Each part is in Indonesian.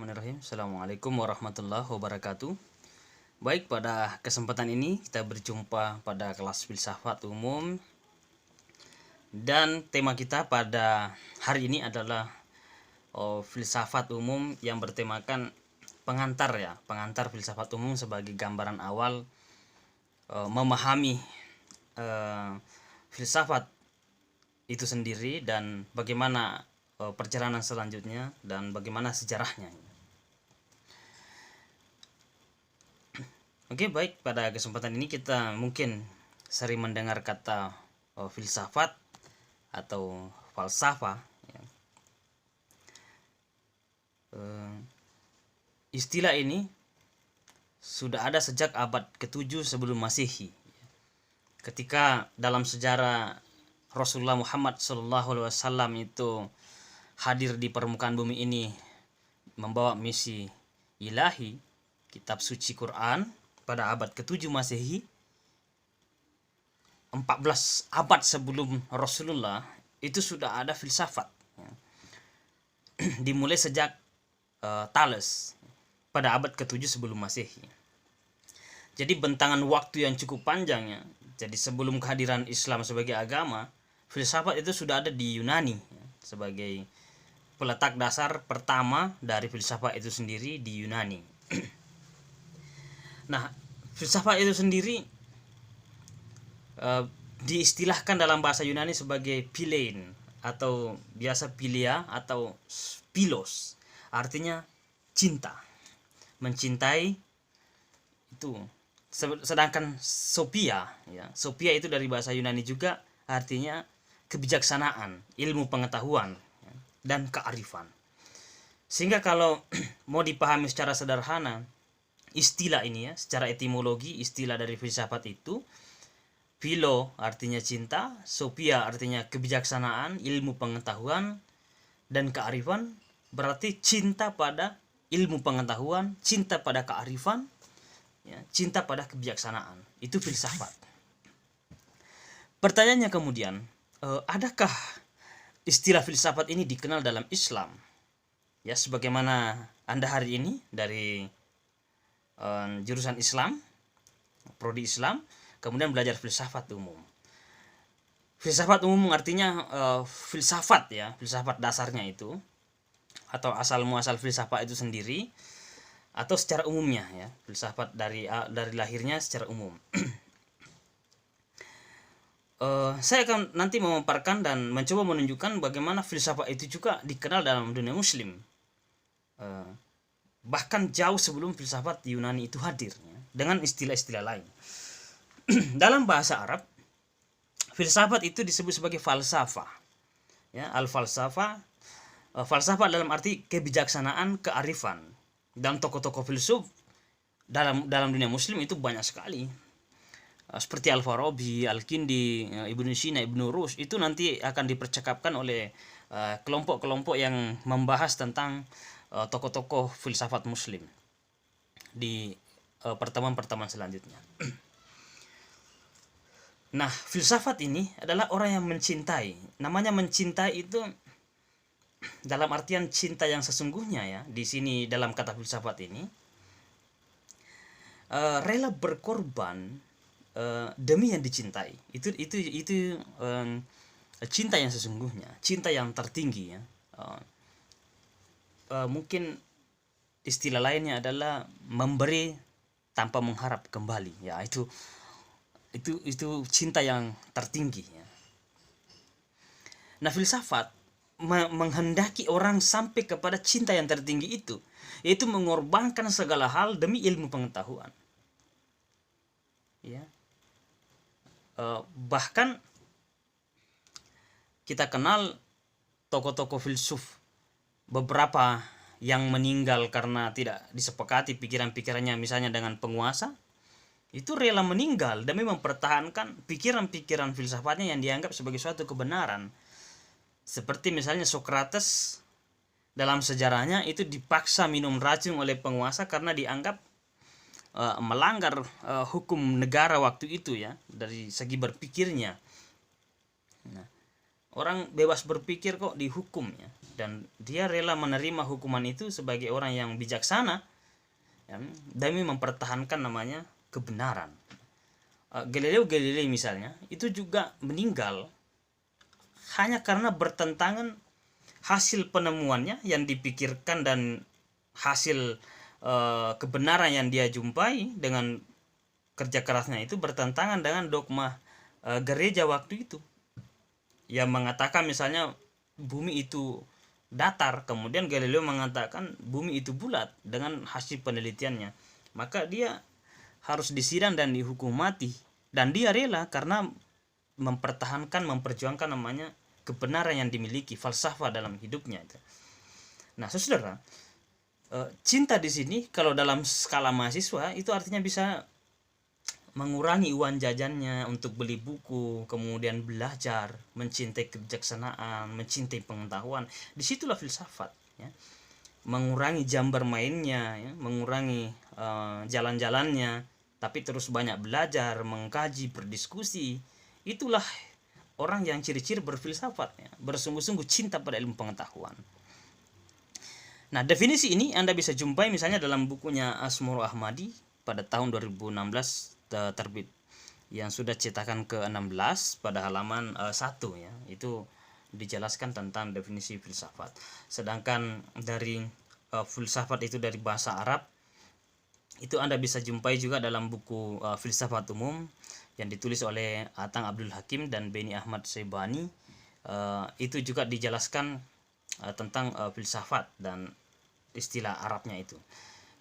Bismillahirrahmanirrahim. Assalamualaikum warahmatullahi wabarakatuh. Baik, pada kesempatan ini kita berjumpa pada kelas filsafat umum. Dan tema kita pada hari ini adalah filsafat umum yang bertemakan pengantar ya. Pengantar filsafat umum sebagai gambaran awal memahami filsafat itu sendiri dan bagaimana perjalanan selanjutnya dan bagaimana sejarahnya. Oke, baik, pada kesempatan ini kita mungkin sering mendengar kata filsafat atau falsafah ya. Istilah ini sudah ada sejak abad ke-7 sebelum Masehi, ketika dalam sejarah Rasulullah Muhammad SAW itu hadir di permukaan bumi ini membawa misi ilahi, kitab suci Quran. Pada abad ke-7 Masehi, 14 abad sebelum Rasulullah, itu sudah ada filsafat ya. Dimulai sejak Thales pada abad ke-7 sebelum Masehi. Jadi bentangan waktu yang cukup panjang ya. Jadi sebelum kehadiran Islam sebagai agama, filsafat itu sudah ada di Yunani ya, sebagai peletak dasar pertama dari filsafat itu sendiri di Yunani. Nah, filsafat itu sendiri diistilahkan dalam bahasa Yunani sebagai philein atau biasa philia atau philos, artinya cinta, mencintai itu. Sedangkan sophia ya, sophia itu dari bahasa Yunani juga artinya kebijaksanaan, ilmu pengetahuan ya, dan kearifan. Sehingga kalau mau dipahami secara sederhana istilah ini ya, secara etimologi istilah dari filsafat itu, philo artinya cinta, sophia artinya kebijaksanaan, ilmu pengetahuan, dan kearifan berarti cinta pada ilmu pengetahuan, cinta pada kearifan ya, cinta pada kebijaksanaan. Itu filsafat. Pertanyaannya kemudian, adakah istilah filsafat ini dikenal dalam Islam? Ya, sebagaimana Anda hari ini dari jurusan Islam, prodi Islam, kemudian belajar filsafat umum. Filsafat umum artinya filsafat ya, filsafat dasarnya itu, atau asal muasal filsafat itu sendiri, atau secara umumnya ya, filsafat dari lahirnya secara umum. Saya akan nanti memaparkan dan mencoba menunjukkan bagaimana filsafat itu juga dikenal dalam dunia Muslim, bahkan jauh sebelum filsafat Yunani itu hadir ya, dengan istilah-istilah lain. Dalam bahasa Arab, filsafat itu disebut sebagai falsafah ya, al-falsafah. Falsafah dalam arti kebijaksanaan, kearifan. Dan tokoh-tokoh filsuf dalam dunia Muslim itu banyak sekali, seperti Al-Farabi, Al-Kindi, Ibnu Sina, Ibnu Rushd. Itu nanti akan dipercakapkan oleh kelompok-kelompok yang membahas tentang tokoh-tokoh filsafat Muslim di pertemuan-pertemuan selanjutnya. Nah, filsafat ini adalah orang yang mencintai. Namanya mencintai itu dalam artian cinta yang sesungguhnya ya. Di sini dalam kata filsafat ini rela berkorban demi yang dicintai. Itu cinta yang sesungguhnya, cinta yang tertinggi ya. Mungkin istilah lainnya adalah memberi tanpa mengharap kembali ya. Itu cinta yang tertinggi ya. Nah, filsafat menghendaki orang sampai kepada cinta yang tertinggi itu, yaitu mengorbankan segala hal demi ilmu pengetahuan ya. Bahkan kita kenal tokoh-tokoh filsuf beberapa yang meninggal karena tidak disepakati pikiran-pikirannya misalnya dengan penguasa, itu rela meninggal demi mempertahankan pikiran-pikiran filsafatnya yang dianggap sebagai suatu kebenaran. Seperti misalnya Socrates dalam sejarahnya itu dipaksa minum racun oleh penguasa karena dianggap melanggar hukum negara waktu itu ya, dari segi berpikirnya. Nah, orang bebas berpikir kok dihukum ya, dan dia rela menerima hukuman itu sebagai orang yang bijaksana ya, demi mempertahankan namanya kebenaran. Galileo Galilei misalnya itu juga meninggal hanya karena bertentangan hasil penemuannya yang dipikirkan dan hasil kebenaran yang dia jumpai dengan kerja kerasnya itu bertentangan dengan dogma gereja waktu itu, yang mengatakan misalnya bumi itu datar, kemudian Galileo mengatakan bumi itu bulat dengan hasil penelitiannya, maka dia harus disidang dan dihukum mati, dan dia rela karena mempertahankan, memperjuangkan namanya kebenaran yang dimiliki, falsafah dalam hidupnya itu. Nah, saudara, cinta di sini kalau dalam skala mahasiswa itu artinya bisa mengurangi uang jajannya untuk beli buku, kemudian belajar, mencintai kebijaksanaan, mencintai pengetahuan. Disitulah filsafat ya. Mengurangi jam bermainnya ya, mengurangi jalan-jalannya, tapi terus banyak belajar, mengkaji, berdiskusi. Itulah orang yang ciri-ciri berfilsafat ya, bersungguh-sungguh cinta pada ilmu pengetahuan. Nah, definisi ini Anda bisa jumpai misalnya dalam bukunya Asmoro Ahmadi pada tahun 2016 terbit, yang sudah cetakan ke-16 pada halaman 1 ya. Itu dijelaskan tentang definisi filsafat. Sedangkan dari filsafat itu dari bahasa Arab itu Anda bisa jumpai juga dalam buku Filsafat Umum yang ditulis oleh Atang Abdul Hakim dan Beni Ahmad Sebani. Itu juga dijelaskan tentang filsafat dan istilah Arabnya itu.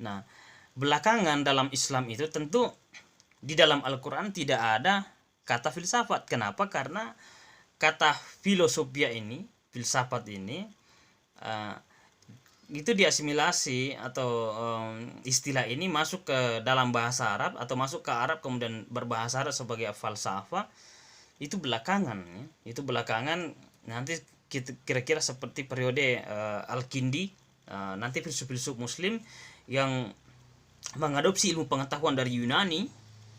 Nah, belakangan dalam Islam itu tentu di dalam Al-Quran tidak ada kata filsafat. Kenapa? Karena kata filosofia ini, filsafat ini itu diasimilasi atau istilah ini masuk ke dalam bahasa Arab atau masuk ke Arab kemudian berbahasa Arab sebagai falsafah itu belakangan ya. Itu belakangan, nanti kira-kira seperti periode Al-Kindi, nanti filsuf-filsuf muslim yang mengadopsi ilmu pengetahuan dari Yunani,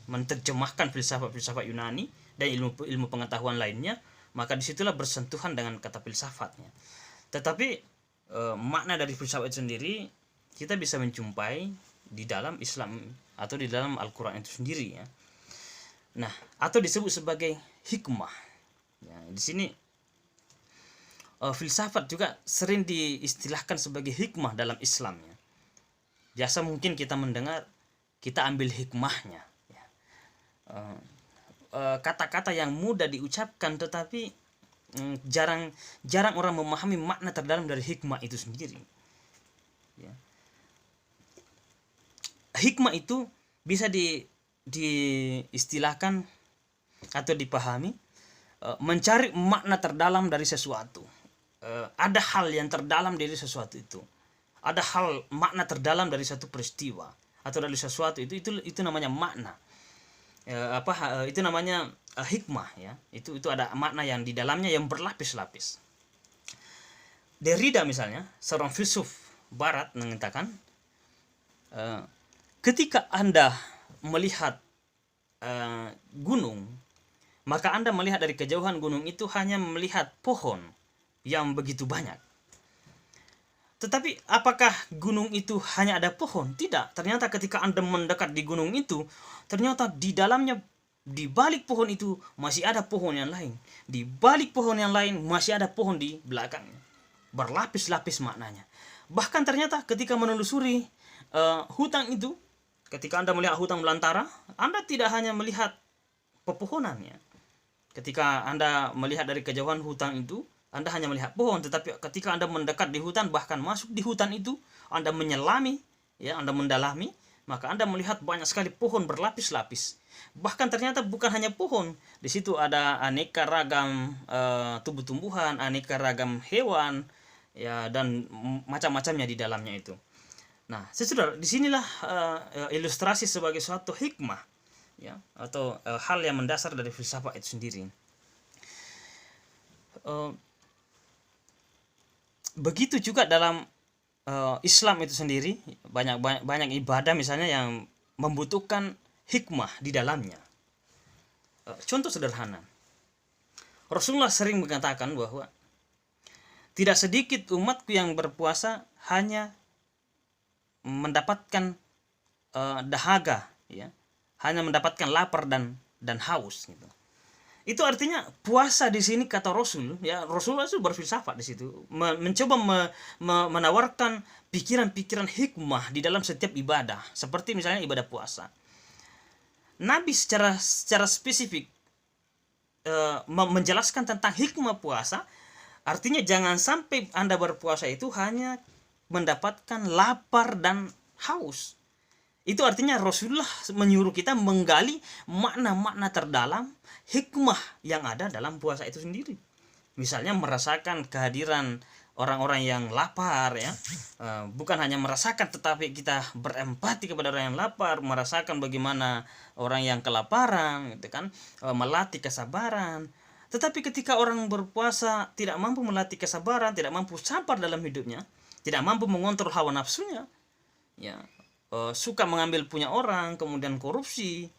menerjemahkan filsafat-filsafat Yunani dan ilmu pengetahuan lainnya, maka disitulah bersentuhan dengan kata filsafatnya. Tetapi makna dari filsafat itu sendiri kita bisa menjumpai di dalam Islam atau di dalam Al-Quran itu sendiri ya. Nah, atau disebut sebagai hikmah ya, di sini filsafat juga sering diistilahkan sebagai hikmah dalam Islam ya. Biasa mungkin kita mendengar, kita ambil hikmahnya ya. Kata-kata yang mudah diucapkan tetapi jarang orang memahami makna terdalam dari hikmah itu sendiri ya. Hikmah itu bisa diistilahkan atau dipahami mencari makna terdalam dari sesuatu. Ada hal yang terdalam dari sesuatu itu, ada hal makna terdalam dari satu peristiwa atau dari sesuatu itu namanya makna. Itu namanya hikmah ya. Itu ada makna yang di dalamnya yang berlapis-lapis. Derrida misalnya, seorang filsuf barat, mengatakan ketika Anda melihat gunung, maka Anda melihat dari kejauhan gunung itu hanya melihat pohon yang begitu banyak. Tetapi apakah gunung itu hanya ada pohon? Tidak. Ternyata ketika Anda mendekat di gunung itu, ternyata di dalamnya, di balik pohon itu masih ada pohon yang lain. Di balik pohon yang lain masih ada pohon di belakangnya. Berlapis-lapis maknanya. Bahkan ternyata ketika menelusuri hutan itu, ketika Anda melihat hutan belantara, Anda tidak hanya melihat pepohonannya. Ketika Anda melihat dari kejauhan hutan itu, Anda hanya melihat pohon, tetapi ketika Anda mendekat di hutan, bahkan masuk di hutan itu, Anda menyelami, ya, Anda mendalami, maka Anda melihat banyak sekali pohon berlapis-lapis. Bahkan ternyata bukan hanya pohon, di situ ada aneka ragam tumbuh-tumbuhan, aneka ragam hewan, ya, dan macam-macamnya di dalamnya itu. Nah, saudara, disinilah ilustrasi sebagai suatu hikmah, ya, atau hal yang mendasar dari filsafat itu sendiri. Begitu juga dalam Islam itu sendiri, banyak ibadah misalnya yang membutuhkan hikmah di dalamnya. Contoh sederhana, Rasulullah sering mengatakan bahwa tidak sedikit umatku yang berpuasa hanya mendapatkan dahaga, ya, hanya mendapatkan lapar dan haus gitu. Itu artinya puasa di sini kata Rasul, ya, Rasulullah itu berfilsafat di situ, mencoba menawarkan pikiran-pikiran hikmah di dalam setiap ibadah, seperti misalnya ibadah puasa. Nabi secara spesifik menjelaskan tentang hikmah puasa, artinya jangan sampai Anda berpuasa itu hanya mendapatkan lapar dan haus. Itu artinya Rasulullah menyuruh kita menggali makna-makna terdalam hikmah yang ada dalam puasa itu sendiri. Misalnya merasakan kehadiran orang-orang yang lapar, ya, bukan hanya merasakan tetapi kita berempati kepada orang yang lapar, merasakan bagaimana orang yang kelaparan, gitu kan, melatih kesabaran. Tetapi ketika orang berpuasa tidak mampu melatih kesabaran, tidak mampu sabar dalam hidupnya, tidak mampu mengontrol hawa nafsunya, ya, suka mengambil punya orang, kemudian korupsi,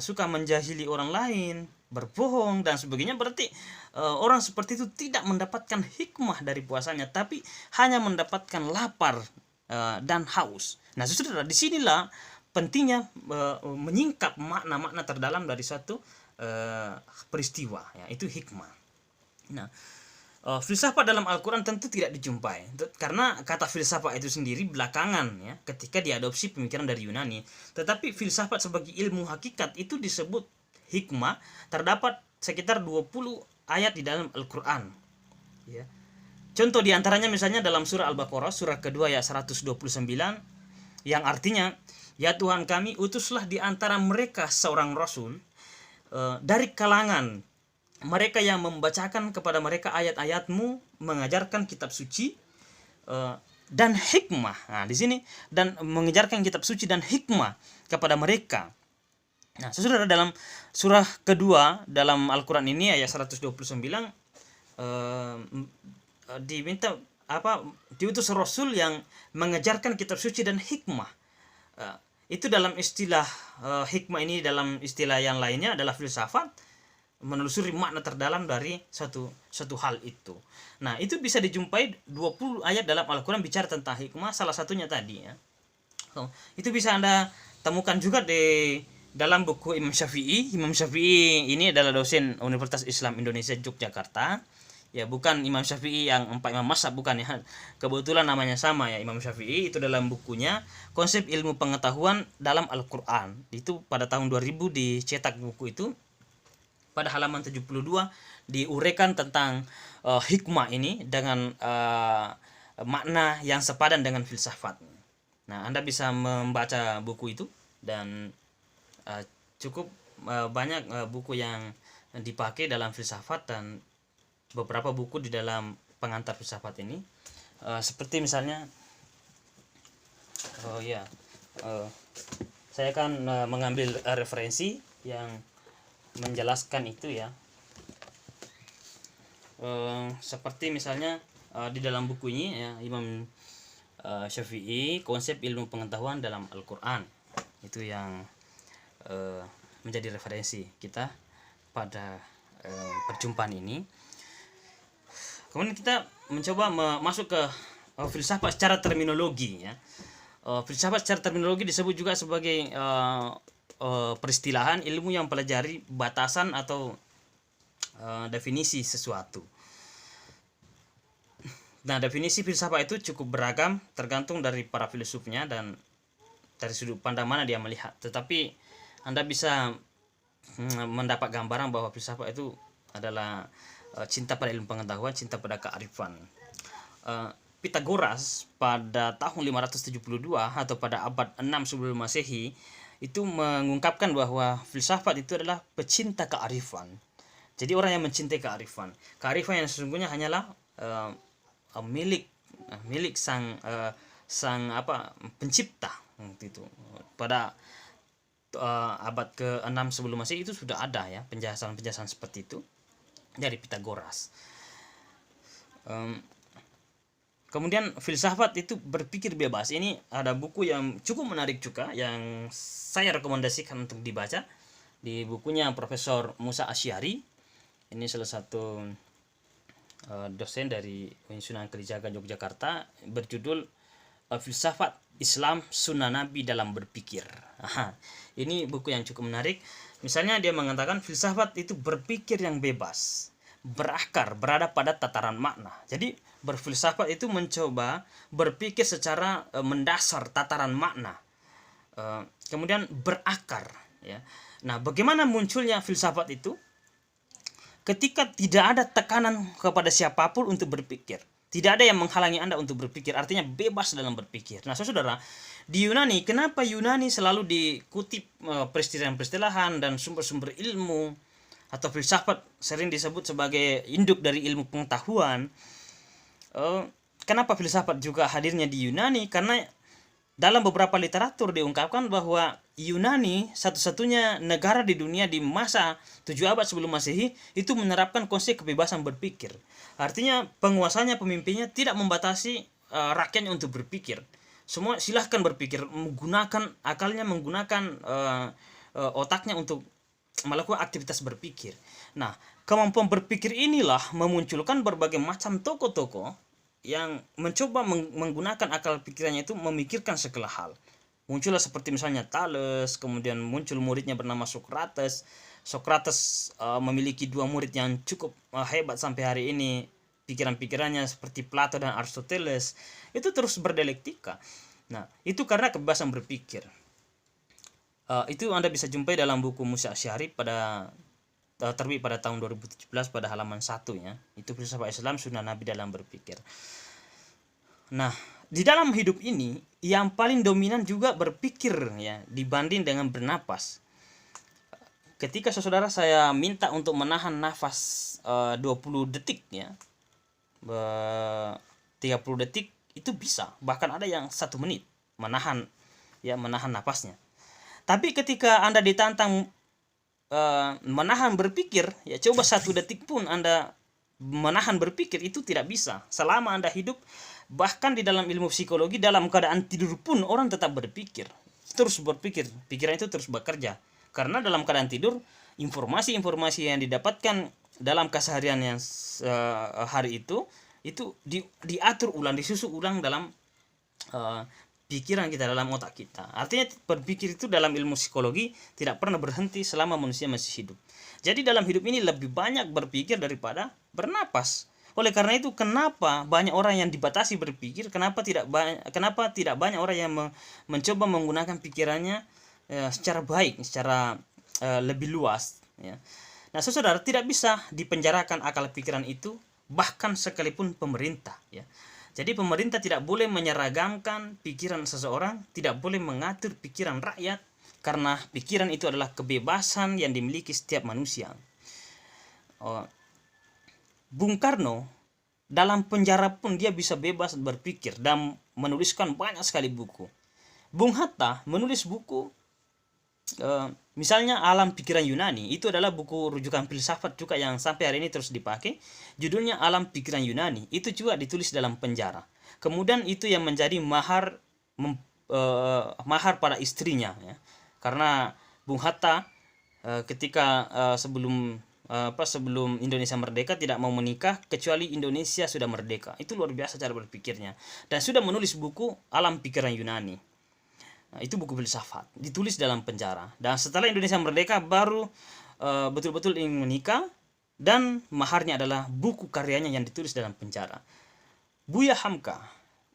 suka menjahili orang lain, berbohong dan sebagainya, berarti orang seperti itu tidak mendapatkan hikmah dari puasanya, tapi hanya mendapatkan lapar dan haus. Nah, saudara, disinilah pentingnya menyingkap makna-makna terdalam dari suatu peristiwa, ya, itu hikmah. Nah, filsafat dalam Al-Quran tentu tidak dijumpai, karena kata filsafat itu sendiri belakangan, ya, ketika diadopsi pemikiran dari Yunani. Tetapi filsafat sebagai ilmu hakikat itu disebut hikmah, terdapat sekitar 20 ayat di dalam Al-Quran, ya. Contoh diantaranya misalnya dalam surah Al-Baqarah, surah kedua ayat 129, yang artinya, ya Tuhan kami, utuslah di antara mereka seorang Rasul dari kalangan mereka yang membacakan kepada mereka ayat-ayatmu, mengajarkan kitab suci dan hikmah. Nah, di sini, dan mengajarkan kitab suci dan hikmah kepada mereka. Nah, saudara, dalam surah kedua dalam Al-Quran ini ayat 129 diminta diutus Rasul yang mengajarkan kitab suci dan hikmah. Itu dalam istilah hikmah ini, dalam istilah yang lainnya adalah filsafat, menelusuri makna terdalam dari satu hal itu. Nah, itu bisa dijumpai 20 ayat dalam Al-Quran bicara tentang hikmah, salah satunya tadi, ya. Itu bisa Anda temukan juga di dalam buku Imam Syafi'i. Imam Syafi'i ini adalah dosen Universitas Islam Indonesia Yogyakarta, ya, bukan Imam Syafi'i yang 4 imam mazhab, bukan, ya. Kebetulan namanya sama, ya, Imam Syafi'i. Itu dalam bukunya Konsep Ilmu Pengetahuan dalam Al-Quran, itu pada tahun 2000 dicetak buku itu. Pada halaman 72 diuraikan tentang hikmah ini dengan makna yang sepadan dengan filsafat. Nah, Anda bisa membaca buku itu, dan cukup banyak buku yang dipakai dalam filsafat, dan beberapa buku di dalam pengantar filsafat ini, seperti misalnya saya akan mengambil referensi yang menjelaskan itu, ya, seperti misalnya di dalam buku ini, ya, Imam Syafi'i, Konsep Ilmu Pengetahuan dalam Al-Quran, itu yang menjadi referensi kita pada perjumpaan ini. Kemudian kita mencoba masuk ke filsafat secara terminologi, ya. Filsafat secara terminologi disebut juga sebagai peristilahan ilmu yang mempelajari batasan atau definisi sesuatu. Nah, definisi filsafat itu cukup beragam tergantung dari para filsufnya dan dari sudut pandang mana dia melihat. Tetapi Anda bisa mendapat gambaran bahwa filsafat itu adalah cinta pada ilmu pengetahuan, cinta pada kearifan. Pythagoras pada tahun 572 atau pada abad 6 sebelum Masehi itu mengungkapkan bahwa filsafat itu adalah pecinta kearifan. Jadi orang yang mencintai kearifan. Kearifan yang sesungguhnya hanyalah milik sang pencipta gitu. Pada abad ke-6 sebelum Masehi itu sudah ada, ya, penjelasan-penjelasan seperti itu dari Pythagoras. Kemudian filsafat itu berpikir bebas. Ini ada buku yang cukup menarik juga yang saya rekomendasikan untuk dibaca, di bukunya Profesor Musa Asy'ari. Ini salah satu dosen dari Sunan Kalijaga Yogyakarta, berjudul Filsafat Islam Sunnah Nabi dalam Berpikir. Ini buku yang cukup menarik. Misalnya dia mengatakan filsafat itu berpikir yang bebas, berakar, berada pada tataran makna. Jadi berfilsafat itu mencoba berpikir secara mendasar tataran makna, kemudian berakar, ya. Nah, bagaimana munculnya filsafat itu? Ketika tidak ada tekanan kepada siapapun untuk berpikir, tidak ada yang menghalangi Anda untuk berpikir, artinya bebas dalam berpikir. Nah, saudara, di Yunani, kenapa Yunani selalu dikutip peristilahan dan sumber-sumber ilmu atau filsafat sering disebut sebagai induk dari ilmu pengetahuan? Kenapa filsafat juga hadirnya di Yunani? Karena dalam beberapa literatur diungkapkan bahwa Yunani satu-satunya negara di dunia di masa 7 abad sebelum Masehi itu menerapkan konsep kebebasan berpikir. Artinya penguasanya, pemimpinnya tidak membatasi rakyatnya untuk berpikir. Semua silahkan berpikir, menggunakan akalnya, menggunakan otaknya untuk melakukan aktivitas berpikir. Nah, kemampuan berpikir inilah memunculkan berbagai macam tokoh-tokoh yang mencoba menggunakan akal pikirannya itu memikirkan segala hal. Muncullah seperti misalnya Thales, kemudian muncul muridnya bernama Socrates. Socrates memiliki 2 murid yang cukup hebat sampai hari ini. Pikiran-pikirannya seperti Plato dan Aristoteles itu terus berdialektika. Nah, itu karena kebebasan berpikir. Itu Anda bisa jumpai dalam buku Musa Asy'ari pada terbit pada tahun 2017 pada halaman 1, ya. Itu filsafat Islam Sunnah Nabi dalam Berpikir. Nah, di dalam hidup ini yang paling dominan juga berpikir, ya, dibanding dengan bernapas. Ketika saudara saya minta untuk menahan nafas 20 detik, ya, 30 detik itu bisa, bahkan ada yang 1 menit menahan nafasnya. Tapi ketika Anda ditantang menahan berpikir, ya, coba 1 detik pun Anda menahan berpikir, itu tidak bisa. Selama Anda hidup, bahkan di dalam ilmu psikologi, dalam keadaan tidur pun orang tetap berpikir, terus berpikir, pikiran itu terus bekerja. Karena dalam keadaan tidur, informasi-informasi yang didapatkan dalam keseharian yang hari itu diatur ulang, disusun ulang dalam pikiran kita, dalam otak kita. Artinya berpikir itu dalam ilmu psikologi tidak pernah berhenti selama manusia masih hidup. Jadi dalam hidup ini lebih banyak berpikir daripada bernapas. Oleh karena itu, kenapa banyak orang yang dibatasi berpikir? Kenapa tidak banyak orang yang mencoba menggunakan pikirannya secara baik, secara lebih luas, ya. Nah, saudara, tidak bisa dipenjarakan akal pikiran itu, bahkan sekalipun pemerintah, ya. Jadi pemerintah tidak boleh menyeragamkan pikiran seseorang, tidak boleh mengatur pikiran rakyat, karena pikiran itu adalah kebebasan yang dimiliki setiap manusia. Bung Karno dalam penjara pun dia bisa bebas berpikir dan menuliskan banyak sekali buku. Bung Hatta menulis buku misalnya Alam Pikiran Yunani, itu adalah buku rujukan filsafat juga yang sampai hari ini terus dipakai. Judulnya Alam Pikiran Yunani, itu juga ditulis dalam penjara. Kemudian itu yang menjadi mahar pada istrinya, ya. Karena Bung Hatta ketika sebelum Indonesia merdeka tidak mau menikah kecuali Indonesia sudah merdeka. Itu luar biasa cara berpikirnya, dan sudah menulis buku Alam Pikiran Yunani. Nah, itu buku filsafat, ditulis dalam penjara. Dan setelah Indonesia merdeka baru betul-betul ingin menikah, dan maharnya adalah buku karyanya yang ditulis dalam penjara. Buya Hamka,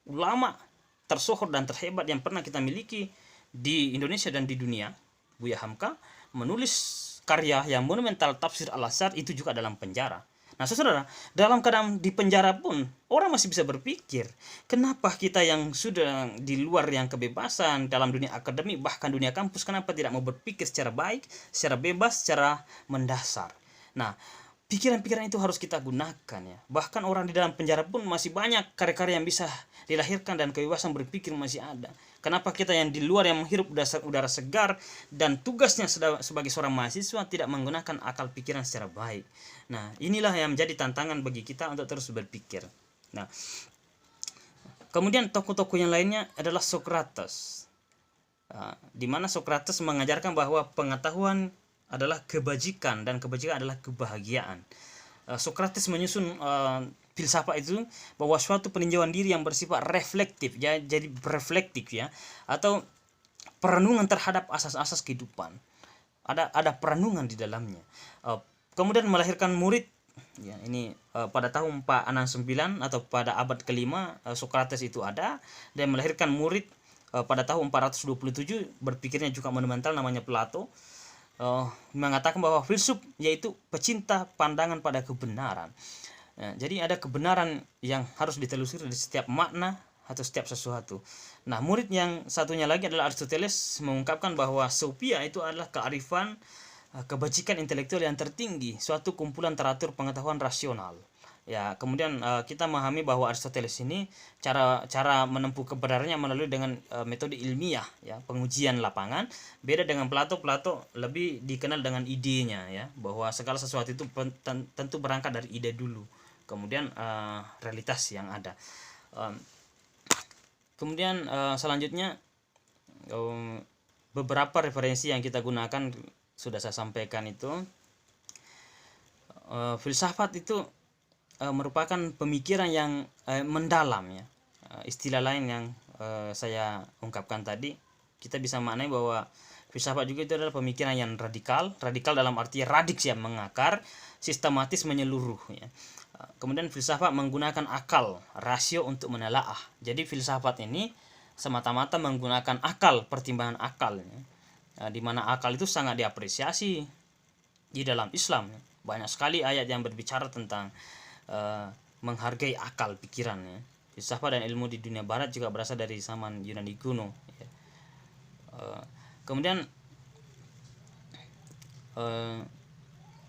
ulama tersohor dan terhebat yang pernah kita miliki di Indonesia dan di dunia. Buya Hamka menulis karya yang monumental, Tafsir Al-Asar, itu juga dalam penjara. Nah, saudara, dalam keadaan di penjara pun orang masih bisa berpikir. Kenapa kita yang sudah di luar yang kebebasan dalam dunia akademik, bahkan dunia kampus, kenapa tidak mau berpikir secara baik, secara bebas, secara mendasar? Nah, pikiran-pikiran itu harus kita gunakan, ya. Bahkan orang di dalam penjara pun masih banyak karya-karya yang bisa dilahirkan dan kebebasan berpikir masih ada. Kenapa kita yang di luar yang menghirup udara segar dan tugasnya sebagai seorang mahasiswa tidak menggunakan akal pikiran secara baik? Nah, inilah yang menjadi tantangan bagi kita untuk terus berpikir. Nah, kemudian tokoh-tokoh yang lainnya adalah Socrates, di mana Socrates mengajarkan bahwa pengetahuan adalah kebajikan dan kebajikan adalah kebahagiaan. Socrates menyusun filsafat itu bahwa suatu peninjauan diri yang bersifat reflektif, ya, jadi reflektif ya, atau perenungan terhadap asas-asas kehidupan. Ada perenungan di dalamnya. Kemudian melahirkan murid. Ya, ini pada tahun 469 atau pada abad kelima Socrates itu ada, dan melahirkan murid pada tahun 427, berpikirnya juga monumental, namanya Plato. Mengatakan bahwa filsuf yaitu pecinta pandangan pada kebenaran. Jadi ada kebenaran yang harus ditelusuri dari setiap makna atau setiap sesuatu. Nah, murid yang satunya lagi adalah Aristoteles, mengungkapkan bahwa sophia itu adalah kearifan, kebajikan intelektual yang tertinggi, suatu kumpulan teratur pengetahuan rasional. Ya, kemudian kita memahami bahwa Aristoteles ini cara menempuh kebenarannya melalui dengan metode ilmiah, ya, pengujian lapangan. Beda dengan Plato lebih dikenal dengan idenya, ya, bahwa segala sesuatu itu tentu berangkat dari ide dulu, kemudian realitas yang ada. Kemudian selanjutnya beberapa referensi yang kita gunakan sudah saya sampaikan itu. Filsafat itu merupakan pemikiran yang mendalam, ya. Istilah lain yang saya ungkapkan tadi, kita bisa maknai bahwa filsafat juga itu adalah pemikiran yang radikal dalam arti radix, yang mengakar, sistematis, menyeluruh, ya. Kemudian filsafat menggunakan akal, rasio untuk menelaah. Jadi filsafat ini semata-mata menggunakan akal, pertimbangan akal, ya. Di mana akal itu sangat diapresiasi di dalam Islam, ya. Banyak sekali ayat yang berbicara tentang menghargai akal pikirannya. Filsafat dan ilmu di dunia barat juga berasal dari zaman Yunani kuno, ya. Kemudian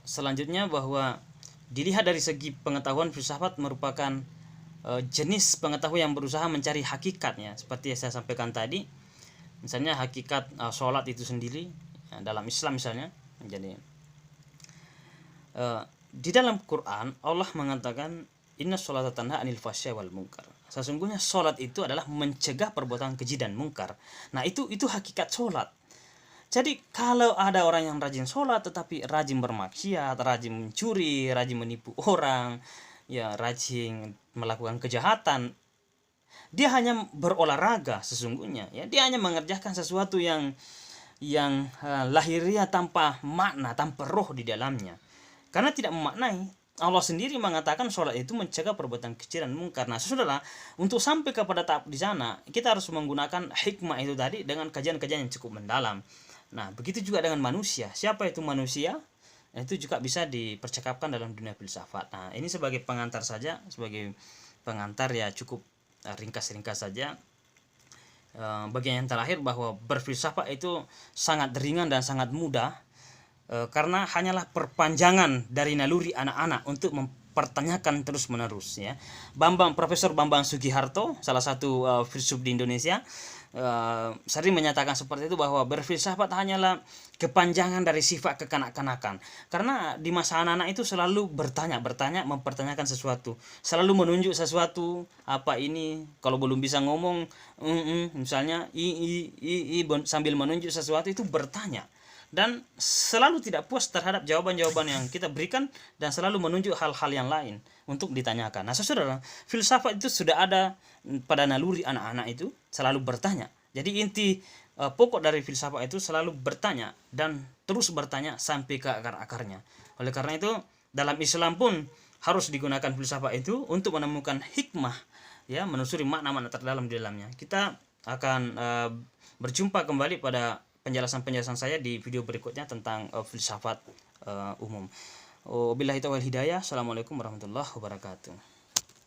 selanjutnya bahwa dilihat dari segi pengetahuan, filsafat merupakan jenis pengetahuan yang berusaha mencari hakikatnya, seperti yang saya sampaikan tadi. Misalnya hakikat sholat itu sendiri, ya, dalam Islam misalnya. Jadi di dalam Quran Allah mengatakan inna sholata tanha anil fahsya'i wal munkar. Sesungguhnya sholat itu adalah mencegah perbuatan keji dan mungkar. Nah, itu hakikat sholat. Jadi kalau ada orang yang rajin sholat tetapi rajin bermaksiat, rajin mencuri, rajin menipu orang, ya, rajin melakukan kejahatan, dia hanya berolahraga sesungguhnya, ya. Dia hanya mengerjakan sesuatu yang lahiriah, tanpa makna, tanpa roh di dalamnya. Karena tidak memaknai. Allah sendiri mengatakan sholat itu mencegah perbuatan keji dan mungkar. Nah, saudara, untuk sampai kepada tahap di sana, kita harus menggunakan hikmah itu tadi dengan kajian-kajian yang cukup mendalam. Nah, begitu juga dengan manusia. Siapa itu manusia? Nah, itu juga bisa dipercakapkan dalam dunia filsafat. Nah, ini sebagai pengantar saja, ya, cukup ringkas-ringkas saja. Bagian yang terakhir bahwa berfilsafat itu sangat ringan dan sangat mudah. Karena hanyalah perpanjangan dari naluri anak-anak untuk mempertanyakan terus-menerus, ya. Profesor Bambang Sugiharto, salah satu filsuf di Indonesia, sering menyatakan seperti itu, bahwa berfilsafat hanyalah kepanjangan dari sifat kekanak-kanakan. Karena di masa anak-anak itu selalu bertanya, mempertanyakan sesuatu, selalu menunjuk sesuatu, apa ini, kalau belum bisa ngomong, misalnya sambil menunjuk sesuatu, itu bertanya. Dan selalu tidak puas terhadap jawaban-jawaban yang kita berikan, dan selalu menunjuk hal-hal yang lain untuk ditanyakan. Nah, saudara, filsafat itu sudah ada pada naluri anak-anak itu, selalu bertanya. Jadi inti pokok dari filsafat itu selalu bertanya, dan terus bertanya sampai ke akar-akarnya. Oleh karena itu, dalam Islam pun harus digunakan filsafat itu untuk menemukan hikmah, ya, menelusuri makna-makna terdalam di dalamnya. Kita akan berjumpa kembali pada penjelasan saya di video berikutnya tentang filsafat umum. Wabillahi taufiq wal hidayah. Assalamualaikum warahmatullahi wabarakatuh.